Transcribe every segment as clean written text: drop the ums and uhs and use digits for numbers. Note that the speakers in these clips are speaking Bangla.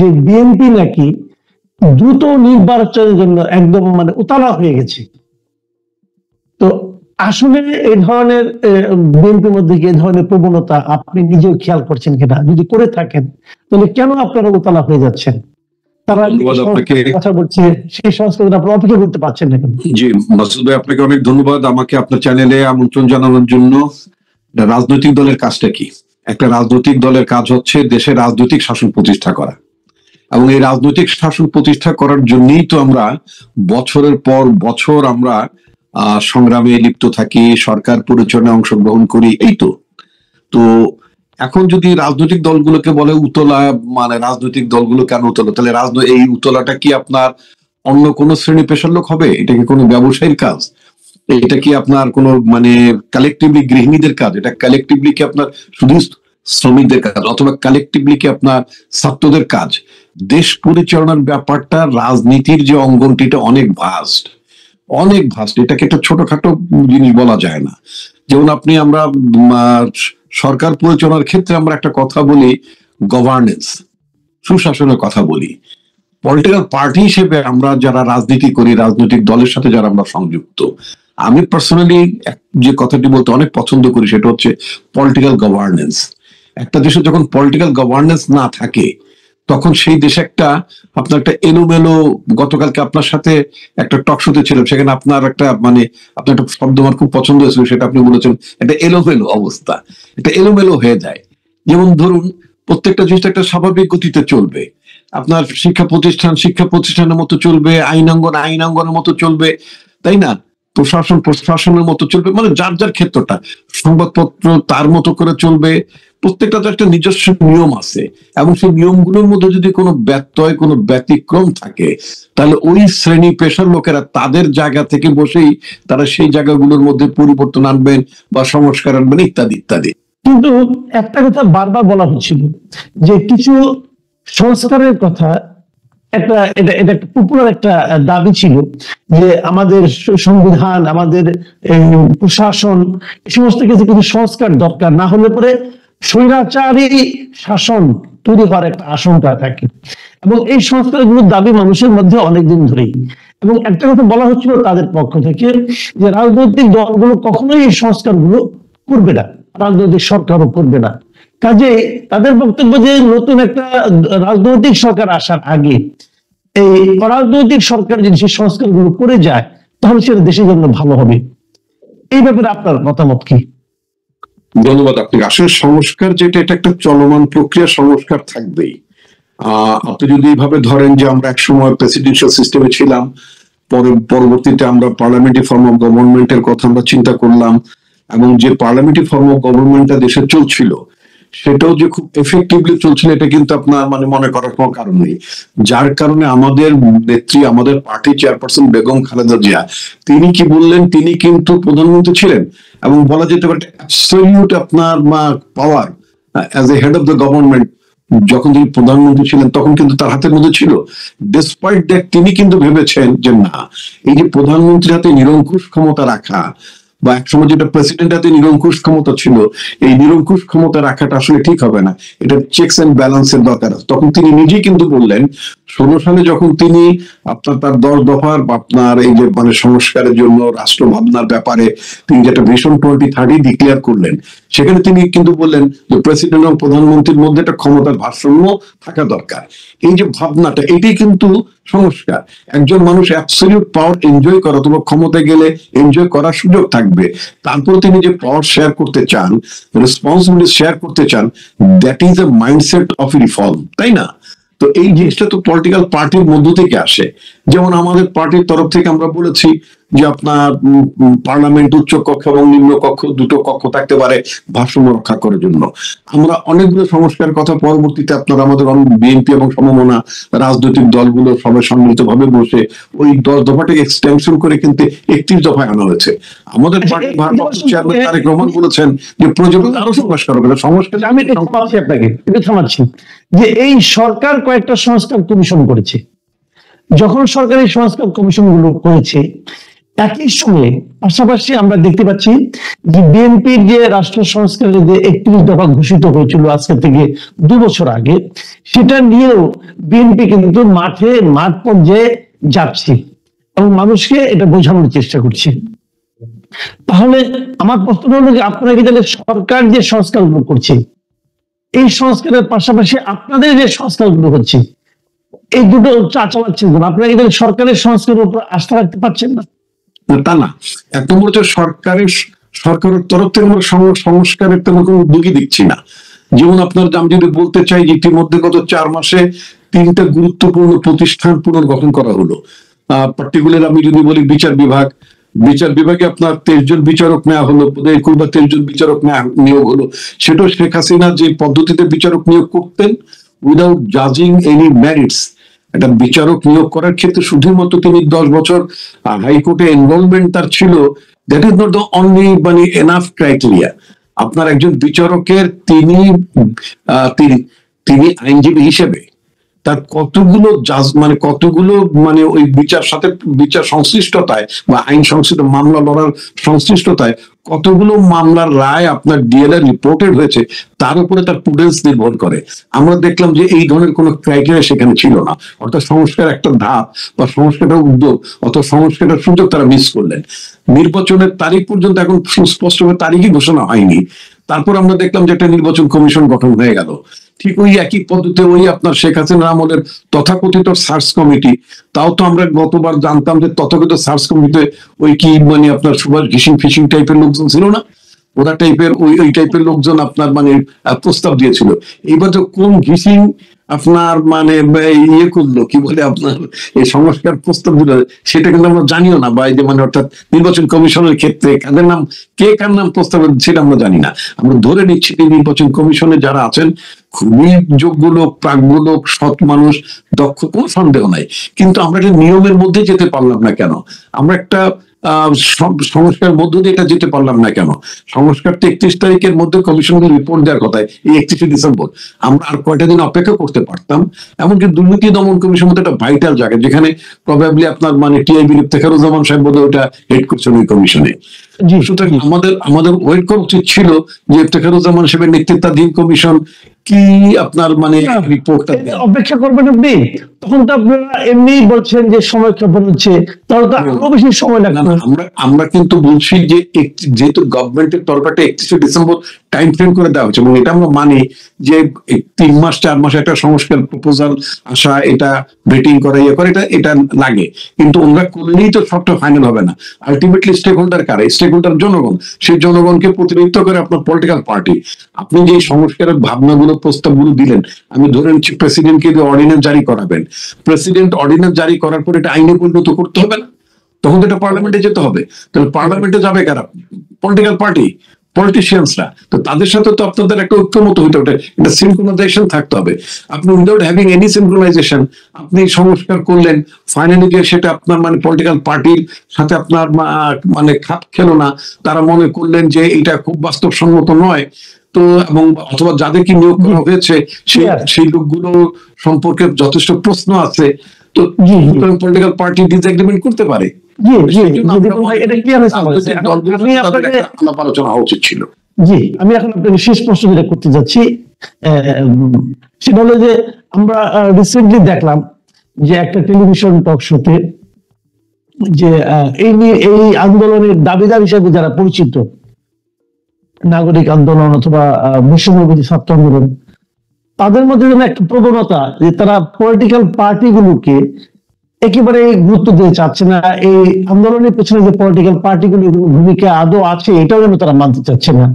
যে বিএনপি নাকি দ্রুত নির্বাচনের জন্য একদম উতালা হয়ে গেছে। তো আসলে এই ধরনের বিএনপির মধ্যে এই ধরনের প্রবণতা আপনি নিজেও খেয়াল করছেন কিনা, যদি করে থাকেন তাহলে কেন আপনারা উতালা হয়ে যাচ্ছেন? তারা কথা বলছে, সেই সংস্কৃতি আপনারা অপেক্ষা করতে পারছেন না কেন? জি মাসুদ ভাই, আপনাকে অনেক ধন্যবাদ আমাকে আপনার চ্যানেলে আমন্ত্রণ জানানোর জন্য। রাজনৈতিক দলের কাজটা কি? একটা রাজনৈতিক দলের কাজ হচ্ছে দেশের রাজনৈতিক শাসন প্রতিষ্ঠা করা, এবং এই রাজনৈতিক শাসন প্রতিষ্ঠা করার জন্যই তো আমরা বছরের পর বছর আমরা সংগ্রামে লিপ্ত থাকি, সরকার পরিচালনায় অংশগ্রহণ করি, এই তো। তো এখন যদি রাজনৈতিক দলগুলোকে বলে উতলা, রাজনৈতিক দলগুলো কেন উতলা? তাহলে এই উতলাটা কি আপনার অন্য কোনো শ্রেণী পেশার লোক হবে? এটা কি কোনো ব্যবসায়ীর কাজ? এটা কি আপনার কোনো কালেকটিভলি গৃহিণীদের কাজ? এটা কালেকটিভলি কি আপনার শুধু শ্রমিকদের কাজ, অথবা কালেকটিভলি কি আপনার ছাত্রদের কাজ? দেশ পরিচালনার ব্যাপারটা, রাজনীতির যে অঙ্গনটি, এটা অনেক ভাস্ট, অনেক ভাস্ট। এটাকে একটা ছোটখাটো জিনিস বলা যায় না। যেমন আমরা সরকার পরিচালনার ক্ষেত্রে আমরা একটা কথা বলি, গভর্নেন্স, সুশাসনের কথা বলি। পলিটিক্যাল পার্টি হিসেবে আমরা যারা রাজনীতি করি, রাজনৈতিক দলের সাথে যারা আমরা সংযুক্ত, আমি পার্সোনালি যে কথাটি বলতে অনেক পছন্দ করি সেটা হচ্ছে পলিটিক্যাল গভর্নেন্স। একটা দেশে যখন পলিটিক্যাল গভর্নেন্স না থাকে তখন সেই দেশে আপনার একটা এলোমেলো, গতকালকে আপনার সাথে একটা টক শোতে ছিলাম, সেখানে আপনার আপনার একটা শব্দ আমার খুব পছন্দ হয়েছিল, সেটা আপনি বলেছেন একটা এলোমেলো অবস্থা, একটা এলোমেলো হয়ে যায়। যেমন ধরুন, প্রত্যেকটা জিনিস একটা স্বাভাবিক গতিতে চলবে, আপনার শিক্ষা প্রতিষ্ঠানের মতো চলবে, আইনাঙ্গনের মতো চলবে, তাই না? প্রশাসনের মতো চলবে, যার যার ক্ষেত্রটা, সংবাদপত্র তার মতো করে চলবে। প্রত্যেকটা তো একটা নিজস্ব নিয়ম আছে, এবং সেই নিয়মগুলোর মধ্যে যদি কোনো ব্যত্যয়, কোনো ব্যতিক্রম থাকে, তাহলে ওই শ্রেণী পেশার লোকেরা তাদের জায়গা থেকে বসেই তারা সেই জায়গাগুলোর মধ্যে পরিবর্তন আনবেন বা সংস্কার আনবেন, ইত্যাদি ইত্যাদি। কিন্তু একটা কথা বারবার বলা হচ্ছিল যে কিছু সংস্কারের কথা, এটা একটা পপুলার একটা দাবি ছিল যে আমাদের সংবিধান, আমাদের প্রশাসন, এই সমস্ত কিছু সংস্কার দরকার, না হলে পরে স্বৈরাচারী শাসন তৈরি হওয়ার একটা আশঙ্কা থাকে। এবং এই সংস্কারগুলোর দাবি মানুষের মধ্যে অনেকদিন ধরেই। এবং একটা কথা বলা হচ্ছিল তাদের পক্ষ থেকে যে রাজনৈতিক দলগুলো কখনোই এই সংস্কারগুলো করবে না, রাজনৈতিক সরকারও করবে না। কাজে তাদের বক্তব্য যে নতুন একটা রাজনৈতিক সরকার আসার আগে এই অরাজনৈতিক সরকার যদি সেই সংস্কারগুলো করে যায় তাহলে সেটা দেশের জন্য ভালো হবে। এই ব্যাপারে আপনার মতামত কি? ধন্যবাদ আপনাকে। আসলে সংস্কার যেটা, এটা একটা চলমান প্রক্রিয়া, সংস্কার থাকবেই। আপনি যদি এইভাবে ধরেন যে আমরা একসময় প্রেসিডেন্সিয়াল সিস্টেমে ছিলাম, পরবর্তীতে আমরা পার্লামেন্টারি ফর্ম অফ গভর্নমেন্টের কথা আমরা চিন্তা করলাম, এবং যে পার্লামেন্টারি ফর্ম অফ গভর্নমেন্টটা দেশে চলছিল সেটাও যে খুব এফেক্টিভলি চলছিল, এটা কিন্তু আপনার মনে করার কোনো কারণ নেই। যার কারণে আমাদের নেত্রী, আমাদের পার্টি চেয়ারপারসন বেগম খালেদা জিয়া, তিনি কি বললেন, তিনি কিন্তু প্রধানমন্ত্রী ছিলেন, এবং বলা যেতে পারে অ্যাবসলিউট আপনার পাওয়ার as a head of the government যখন তিনি প্রধানমন্ত্রী ছিলেন তখন কিন্তু তার হাতের মধ্যে ছিল। ডিসপাইট দ্যাট তিনি কিন্তু ভেবেছেন যে না, এই যে প্রধানমন্ত্রীর হাতে নিরঙ্কুশ ক্ষমতা রাখা, বা একসময় যেটা প্রেসিডেন্ট হাতে নিরঙ্কুশ ক্ষমতা ছিল, এই নিরঙ্কুশ ক্ষমতা রাখাটা আসলে ঠিক হবে না, এটা চেকস এন্ড ব্যালেন্সের দরকার। তখন তিনি নিজেই কিন্তু বললেন 16 সালে যখন তিনি আপনার তার 10 দফার আপনার এই যে সংস্কারের জন্য রাষ্ট্র ভাবনার ব্যাপারে তিনি যেটা ভিশন 2030 ডিক্লেয়ার করলেন, সেখানে তিনি কিন্তু বললেন যে প্রেসিডেন্ট এবং প্রধানমন্ত্রীর মধ্যে একটা ক্ষমতার ভারসাম্য থাকা দরকার। এই যে ভাবনাটা, এটাই কিন্তু সংস্কার। একজন মানুষ অ্যাবসলিউট পাওয়ার এনজয় করা, অথবা ক্ষমতায় গেলে এনজয় করার সুযোগ থাকবে, তারপরে তিনি যে পাওয়ার শেয়ার করতে চান, রেসপন্সিবিলিটি শেয়ার করতে চান, that is a mindset of reform, তাই না? তো এই জিনিসটা তো পলিটিক্যাল পার্টির মধ্য থেকে আসে। যেমন আমাদের পার্টির তরফ থেকে আমরা বলেছি যে আপনার পার্লামেন্ট উচ্চ কক্ষ এবং নিম্ন কক্ষ দুটো কক্ষ থাকতে পারে ভারসাম্য রক্ষা করার জন্য। আমরা অনেকগুলো সংস্কার কথা পরবর্তীতে আপনার আমাদের বিএনপি এবং সমমনা রাজনৈতিক দলগুলো সবাই সম্মিলিতভাবে বসে ওই 10 দফাটাকে এক্সটেনশন করে কিন্তু 31 দফায় আনা হয়েছে। আমাদের পার্টির ভারপ্রাপ্ত চেয়ারম্যান তারেক রহমান বলেছেন যে প্রয়োজন আরো সংস্কার হবে। সংস্কার আমি আপনাকে থামাচ্ছি যে এই সরকার কয়েকটা সংস্কার কমিশন করেছে। যখন সরকার এই সংস্কার কমিশন গুলো করেছে, একই সময়ে পাশাপাশি আমরা দেখতে পাচ্ছি যে বিএনপির যে রাষ্ট্র সংস্কারের যে 31 দফা ঘোষিত হয়েছিল আজকে থেকে 2 বছর আগে, সেটা নিয়েও বিএনপি কিন্তু মাঠ পর্যায়ে যাচ্ছে এবং মানুষকে এটা বোঝানোর চেষ্টা করছে। তাহলে আমার প্রশ্ন হলো যে আপনারা কি তাহলে সরকার যে সংস্কারগুলো করছে, এই সংস্কারের পাশাপাশি আপনাদের যে সংস্কারগুলো হচ্ছে, এই দুটো চালাচ্ছেন, আপনারা কি তাহলে সরকারের সংস্কারের উপর আস্থা রাখতে পারছেন না? তা না, এক নম্বর হচ্ছে সরকারের তরফ থেকে আমরা সংস্কারের তেমন কোনো উদ্যোগই দিচ্ছি না। যেমন আপনার আমি যদি বলতে চাই যে ইতিমধ্যে গত 4 মাসে 3টা গুরুত্বপূর্ণ প্রতিষ্ঠান পুনর্গঠন করা হলো। পার্টিকুলার আমি যদি বলি বিচার বিভাগে আপনার 23 জন বিচারক নেওয়া হলো, 23 জন বিচারক নিয়োগ হলো। সেটাও শেখ হাসিনা যে পদ্ধতিতে বিচারক নিয়োগ করতেন, উইদাউট জাজিং এনি মেরিটস, একটা বিচারক নিয়োগ করার ক্ষেত্রে শুধুমাত্র তিনি 10 বছর হাইকোর্টে এনরোলমেন্ট তার ছিল, that is not the only মানে এনাফ ক্রাইটেরিয়া। আপনার একজন বিচারকের তিনি আইনজীবী হিসেবে তার কতগুলো ওই বিচার সংশ্লিষ্টতায় বা আইন সংশ্লিষ্ট মামলা লড়ার সংশ্লিষ্টতায় কতগুলো মামলার রায় আপনার ডিএলআর রিপোর্টেড হয়েছে, তার উপরে তার প্রুডেন্স নির্ভর করে। আমরা দেখলাম যে এই ধরনের কোনো ক্রাইটেরিয়া সেখানে ছিল না, অর্থাৎ সংস্কার একটা ধাপ বা সংস্কারের উদ্যোগ অথবা সংস্কারের সুযোগ তারা মিস করলেন। নির্বাচনের তারিখ পর্যন্ত এখন সুস্পষ্টভাবে তারিখই ঘোষণা হয়নি, তারপর আমরা দেখলাম যে একটা নির্বাচন কমিশন গঠন হয়ে গেল। ঠিক ওই একই পদ্ধতিতে ওই আপনার শেখ হাসিনা আমলের তথাকথিত সার্চ কমিটি, তাও তো আমরা গতবার জানতাম যে তথাকথিত সার্চ কমিটিতে ওই কি আপনার সুভাষ ঘিসিং ফিশিং টাইপের লোকজন ছিল না, ওরা টাইপের ওই টাইপের লোকজন আপনার প্রস্তাব দিয়েছিল। এইবার তো কোন ঘিসিং আপনার ইয়ে করলো, কি বলে আপনার এই সংস্কার প্রস্তাব দিল, সেটা কিন্তু আমরা জানিও না, বা এই যে অর্থাৎ নির্বাচন কমিশনের ক্ষেত্রে কার নাম প্রস্তাব সেটা আমরা জানি না। আমরা ধরে নিচ্ছি যে নির্বাচন কমিশনে যারা আছেন খুবই যোগ্য লোক, প্রাজ্ঞ লোক, সৎ মানুষ, দক্ষ, কোনো সন্দেহ নাই। কিন্তু আমরা একটা নিয়মের মধ্যে যেতে পারলাম না কেন? আমরা একটা সংস্কার মধ্য দিয়ে এটা যেতে পারলাম না কেন? সংস্কার 31 তারিখের মধ্যে কমিশনকে রিপোর্ট দেওয়ার কথা, এই 31শে ডিসেম্বর। আমরা আর কয়টা দিন অপেক্ষা করতে পারতাম। এমনকি দুর্নীতি দমন কমিশন মধ্যে একটা ভাইটাল জায়গা, যেখানে প্রবাবলি আপনার টিআইবির ইফতেখারুজ্জামান সাহেব বোধহয় ওটা হেড করছেন ওই কমিশনে। সুতরাং আমাদের ওয়েট করা উচিত ছিল যে ইফতেখারুজ্জামান সাহেবের নেতৃত্বাধীন কমিশন কি আপনার রিপোর্টটা অপেক্ষা করবেন আপনি, তখন তো আপনারা এমনি বলছেন যে সময় ক্ষেপণ হচ্ছে, তাহলে তো আরো বেশি সময় লাগবে। আমরা কিন্তু বলছি যে যেহেতু গভর্নমেন্টের তরফে 31শে ডিসেম্বর টাইম ফ্রেম করে দেওয়া হচ্ছে, এবং এটা আমরা মানি যে 3 মাস 4 মাস একটা সংস্কার প্রপোজাল আসা, এটা ভেটিং করা, ইয়ে করে, এটা লাগে। কিন্তু ওনারা করলেই তো সবটা ফাইনাল হবে না। আলটিমেটলি স্টেক হোল্ডার কারা? স্টেক হোল্ডার জনগণ। সেই জনগণকে প্রতিনিধিত্ব করে আপনার পলিটিক্যাল পার্টি। আপনি যে সংস্কারের ভাবনাগুলো প্রস্তাবগুলো দিলেন, আমি ধরে নিচ্ছি প্রেসিডেন্টকে যে অর্ডিন্যান্স জারি করাবেন, প্রেসিডেন্ট অর্ডিন্যান্স জারি করার পর এটা আইনে পরিণত করতে হবে না? তখন তো এটা পার্লামেন্টে যেতে হবে। তাহলে পার্লামেন্টে যাবে কারা? পলিটিক্যাল পার্টি, পলিটিশিয়ানসরা। তো তাদের সাথে তো আপনাদের একটা ঐক্যমত হইতে হবে, একটা সিনক্রোনাইজেশন থাকতে হবে। আপনি উইদাউট হ্যাভিং এনি সিনক্রোনাইজেশন আপনি সংস্কার করলেন, ফাইনালি গিয়ে সেটা আপনার পলিটিক্যাল পার্টির সাথে আপনার খাপ খেলো না, তারা মনে করলেন যে এটা খুব বাস্তবসম্মত নয়, তো এবং অথবা যাদেরকে নিয়োগ করা হয়েছে সেই লোকগুলো সম্পর্কে যথেষ্ট প্রশ্ন আছে, তো পলিটিক্যাল পার্টি ডিসএগ্রিমেন্ট করতে পারে। আলোচনা হওয়া উচিত ছিল। জি, আমি এখন আপনাকে শেষ প্রশ্ন যেটা করতে যাচ্ছি সেটা হলো যে আমরা রিসেন্টলি দেখলাম যে একটা টেলিভিশন টক শোতে যে এই আন্দোলনের দাবিদার হিসেবে যারা পরিচিত, নাগরিক আন্দোলন অথবা বৈষম্যবিরোধী ছাত্র আন্দোলন, তাদের মধ্যে যেন একটা প্রবণতা যে তারা পলিটিক্যাল পার্টিগুলোকে একেবারে গুরুত্ব দিয়ে চাচ্ছে না, এই আন্দোলনের পেছনে যে পলিটিক্যাল পার্টিগুলির ভূমিকা আদৌ আছে এটাও যেন তারা মানতে চাচ্ছে না।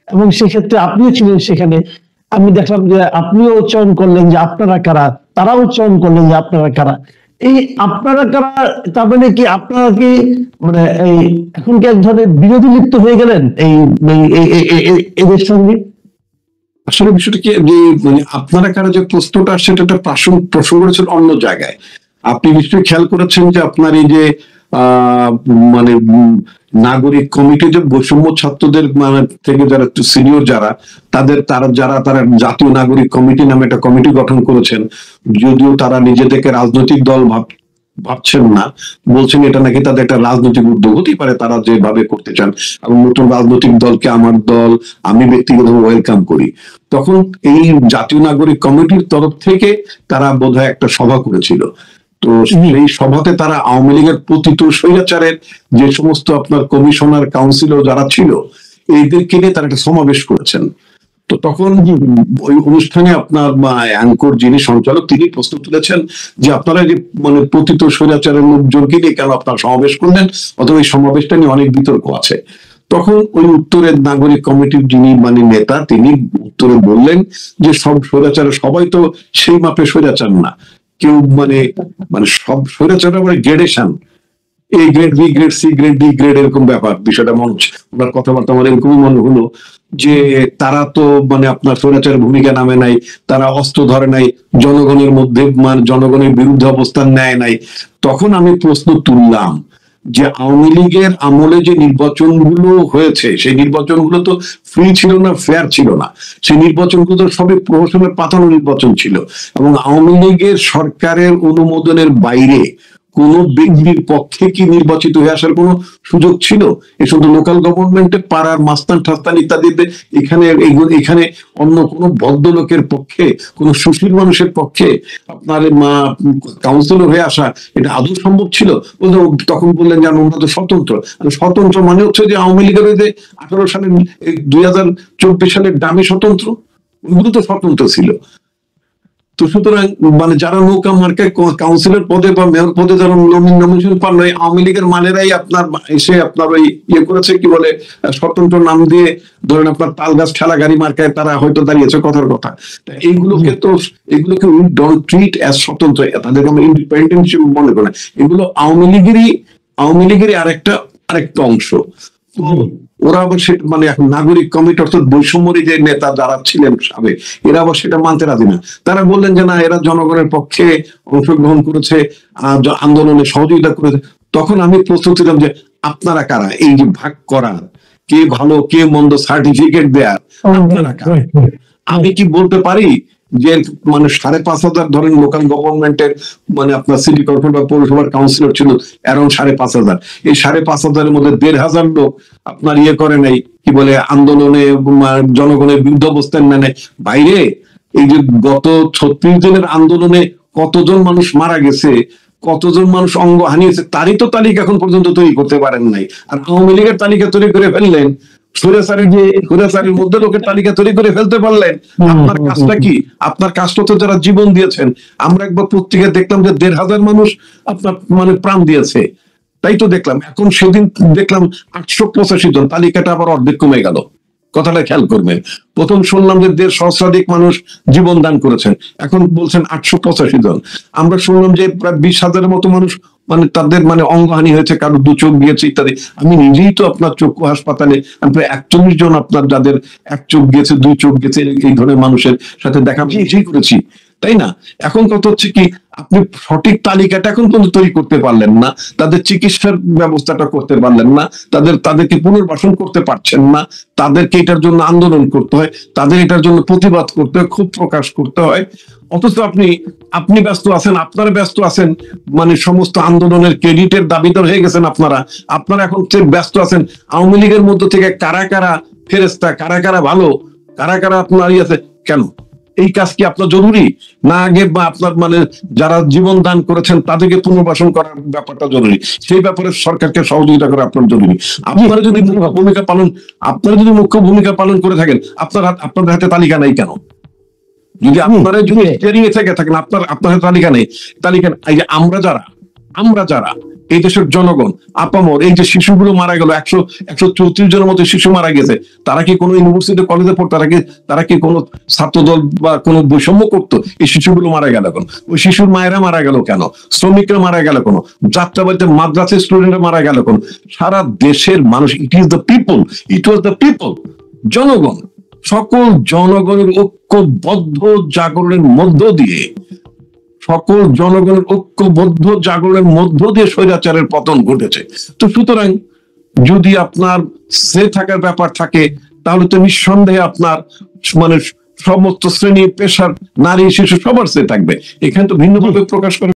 এবং সেক্ষেত্রে আপনিও ছিলেন সেখানে, আমি দেখলাম যে আপনিও উচ্চারণ করলেন যে আপনারা কারা, তারাও উচ্চারণ করলেন যে আপনারা কারা। এই আপনারা কারা, তার মানে কি আপনারা কি এই এখন কি এক ধরনের বিরোধী লিপ্ত হয়ে গেলেন এদের সঙ্গে? আসলে বিষয়টা কি যে আপনারা কারা যে প্রশ্নটা আসছে এটা একটা প্রসঙ্গ করেছেন অন্য জায়গায়। আপনি নিশ্চয়ই খেয়াল করেছেন যে আপনার এই যে নাগরিক কমিটি, যে বৈষম্য ছাত্রদের থেকে যারা সিনিয়র তারা জাতীয় নাগরিক কমিটি নামে একটা কমিটি গঠন করেছেন, যদিও তারা নিজেদেরকে রাজনৈতিক দল ভাবছেন না, বলছেন এটা নাকি তাদের একটা রাজনৈতিক উদ্যোগ হতেই পারে, তারা যেভাবে করতে চান, এবং নতুন রাজনৈতিক দলকে আমার দল, আমি ব্যক্তিগতভাবে ওয়েলকাম করি। তখন এই জাতীয় নাগরিক কমিটির তরফ থেকে তারা বোধহয় একটা সভা করেছিল। তো সেই সভাতে তারা আওয়ামী লীগের পতিত স্বৈরাচারের যে সমস্ত আপনার কমিশনার, কাউন্সিলর যারা ছিল, এইদেরকে নিয়ে তারা একটা সমাবেশ করেছেন। তো তখন ওই অনুষ্ঠানে আপনার অ্যাঙ্কর যিনি সঞ্চালক, তিনি প্রশ্ন তুলেছেন যে আপনারা যে মানে পতিত স্বৈরাচারের লোকজনকে নিয়ে কেন আপনারা সমাবেশ করলেন, অথবা এই সমাবেশটা নিয়ে অনেক বিতর্ক আছে। তখন ওই উত্তরের নাগরিক কমিটির যিনি মানে নেতা, তিনি উত্তরে বললেন যে সব স্বৈরাচার, সবাই তো সেই মাপে স্বৈরাচার না, কেউ মানে মানে সব স্বৈরাচারের মানে gradation, A grade, B grade, C grade, D grade, এরকম ব্যাপার। বিষয়টা মনে হচ্ছে ওনার কথাবার্তা আমার এরকমই মনে হলো যে তারা তো মানে আপনার স্বৈরাচারের ভূমিকা নামে নাই, তারা অস্ত্র ধরে নাই, জনগণের মধ্যে মানে জনগণের বিরুদ্ধে অবস্থান নেয় নাই। তখন আমি প্রশ্ন তুললাম যে আওয়ামী লীগের আমলে যে নির্বাচনগুলো হয়েছে, সেই নির্বাচনগুলো তো ফ্রি ছিল না, ফেয়ার ছিল না। সেই নির্বাচনগুলো তো সবই প্রহসনের পাতানো নির্বাচন ছিল, এবং আওয়ামী লীগের সরকারের অনুমোদনের বাইরে কোন ব্যক্তির পক্ষে কি নির্বাচিত হয়ে আসার কোন সুযোগ ছিল? এ শুধু লোকাল গভর্নমেন্টে পাড়ার মাস্তান ঠাস্তান ইত্যাদিতে, এখানে অন্য কোন ভদ্রলোকের পক্ষে, কোন সুশীল মানুষের পক্ষে আপনার কাউন্সিলর হয়ে আসা এটা আদৌ সম্ভব ছিল? তখন বললেন যে আমরা তো স্বতন্ত্র। স্বতন্ত্র মানে হচ্ছে যে আওয়ামী লীগের যে 18 সালের 2024 সালের দামি স্বতন্ত্র, ওইগুলো তো স্বতন্ত্র ছিল। তো সুতরাং মানে যারা নৌকা মার্কায় কাউন্সিলর পদে বা মেয়র পদে যারা নমিনেশন পান, আওয়ামী লীগের মানেরাই আপনার এসে আপনার ওই ইয়ে করেছে, কি বলে, স্বতন্ত্র নাম দিয়ে ধরেন আপনার তাল গাছ ঠেলা গাড়ি মার্কায় তারা হয়তো দাঁড়িয়েছে, কথার কথা। এগুলোকে উই ডোন্ট ট্রিট অ্যাজ স্বতন্ত্র, তাদেরকে আমরা ইন্ডিপেন্ডেন্ট হিসেবে মনে করি না। এগুলো আওয়ামী লীগেরই আরেকটা অংশ। ওরা আবার সেটা মানে এখন নাগরিক কমিটি অর্থাৎ বৈষম্যের যে নেতা যারা ছিলেন সাবেক, এরা আবার সেটা মানতে রাজি না। তারা বললেন যে না, এরা জনগণের পক্ষে অংশগ্রহণ করেছে, আন্দোলনে সহযোগিতা করেছে। তখন আমি প্রশ্ন ছিলাম যে আপনারা কারা? এই যে ভাগ করা, কে ভালো কে মন্দ সার্টিফিকেট দেয়ার, আপনারা কারা? আমি কি বলতে পারি যে মানে 5,500 ধরেন লোকাল গভর্নমেন্টের মানে আপনার সিটি কর্পোরেশন বা পৌরসভার কাউন্সিলর ছিল অ্যারাউন্ড 5,500, এই 5,500 মধ্যে 1,500 লোক আপনার ইয়ে করে নাই, কি বলে, আন্দোলনে জনগণের বিরুদ্ধে অবস্থান নেয় বাইরে। এই যে গত 36 দিনের আন্দোলনে কতজন মানুষ মারা গেছে, কতজন মানুষ অঙ্গ হানিয়েছে, তারই তো তালিকা এখন পর্যন্ত তৈরি করতে পারেন নাই। আর আওয়ামী লীগের তালিকা তৈরি করে ফেললেন, স্বৈরাচারের মধ্যে লোকের তালিকা তৈরি করে ফেলতে পারলেন। আপনার কাজটা কি? আপনার কাজটা তো যারা জীবন দিয়েছেন। আমরা একবার পত্রিকায় দেখলাম যে 1,500 মানুষ আপনার মানে প্রাণ দিয়েছে, তাই তো দেখলাম। এখন সেদিন দেখলাম 885 জন, তালিকাটা আবার অর্ধেক কমে গেল। কথাটা খেয়াল করবেন, প্রথম শুনলাম যে 1.5 সহস্রাধিক মানুষ জীবন দান করেছেন, এখন বলছেন 885 জন। আমরা শুনলাম যে প্রায় 20,000-এর মতো মানুষ মানে তাদের মানে অঙ্গহানি হয়েছে, কারো 2 চোখ গিয়েছে ইত্যাদি। আমি নিজেই তো আপনার চক্ষু হাসপাতালে প্রায় 41 জন আপনার যাদের 1 চোখ গিয়েছে, 2 চোখ গেছে, এই ধরনের মানুষের সাথে দেখা নিজেই করেছি, তাই না? এখন কথা হচ্ছে কি, আপনি সঠিক তালিকাটা এখন পর্যন্ত তৈরি করতে পারলেন না, তাদের চিকিৎসার ব্যবস্থাটা করতে পারলেন না, তাদেরকে পুনর্বাসন করতে পারছেন না, তাদেরকে এটার জন্য আন্দোলন করতে হয়, তাদের এটার জন্য প্রতিবাদ করতে হয়, ক্ষোভ প্রকাশ করতে হয়। অথচ আপনি ব্যস্ত আছেন, আপনারা ব্যস্ত আছেন মানে সমস্ত আন্দোলনের ক্রেডিটের দাবিদার হয়ে গেছেন আপনারা এখন ব্যস্ত আছেন আওয়ামী লীগের মধ্য থেকে কারা কারা ফেরেস্তা, কারা কারা ভালো, কারা কারা আপনার আছে। কেন এই কাজ কি আপনার জরুরি না? আগে বা আপনার মানে যারা জীবন দান করেছেন তাদেরকে পুনর্বাসন করার ব্যাপারটা জরুরি, সেই ব্যাপারে সরকারকে সহযোগিতা করা আপনার জরুরি। আপনারা যদি মুখ্য ভূমিকা পালন করে থাকেন, আপনাদের হাতে তালিকা নাই কেন? যদি আপনারা যদি থেকে থাকেন, আপনার হাতে তালিকা নেই। এই যে আমরা যারা এই দেশের জনগণ আপামর, এই যে শিশুগুলো মারা গেল, 134 জনের মতো শিশু মারা গেছে, তারা কি কোনো ইউনিভার্সিটি কলেজে পড়তো? তারা কি কোনো ছাত্রদল বা কোনো বৈষম্য করতো? এই শিশুগুলো মারা গেল কেন? ওই শিশুর মায়েরা মারা গেল কেন? শ্রমিকরা মারা গেল কেন? যাত্রাবাড়িতে মাদ্রাসা স্টুডেন্টরা মারা গেল কেন? সারা দেশের মানুষ, ইট ওয়াজ দ্য পিপল, জনগণ, সকল জনগণের ঐক্যবদ্ধ জাগরণের মধ্য দিয়ে স্বৈরাচারের পতন ঘটেছে। তো সুতরাং যদি আপনার সে থাকার ব্যাপার থাকে, তাহলে তো নিঃসন্দেহে আপনার মানে সমস্ত শ্রেণী পেশার নারী শিশু সবার সে থাকবে। এখানে তো ভিন্নভাবে প্রকাশ করে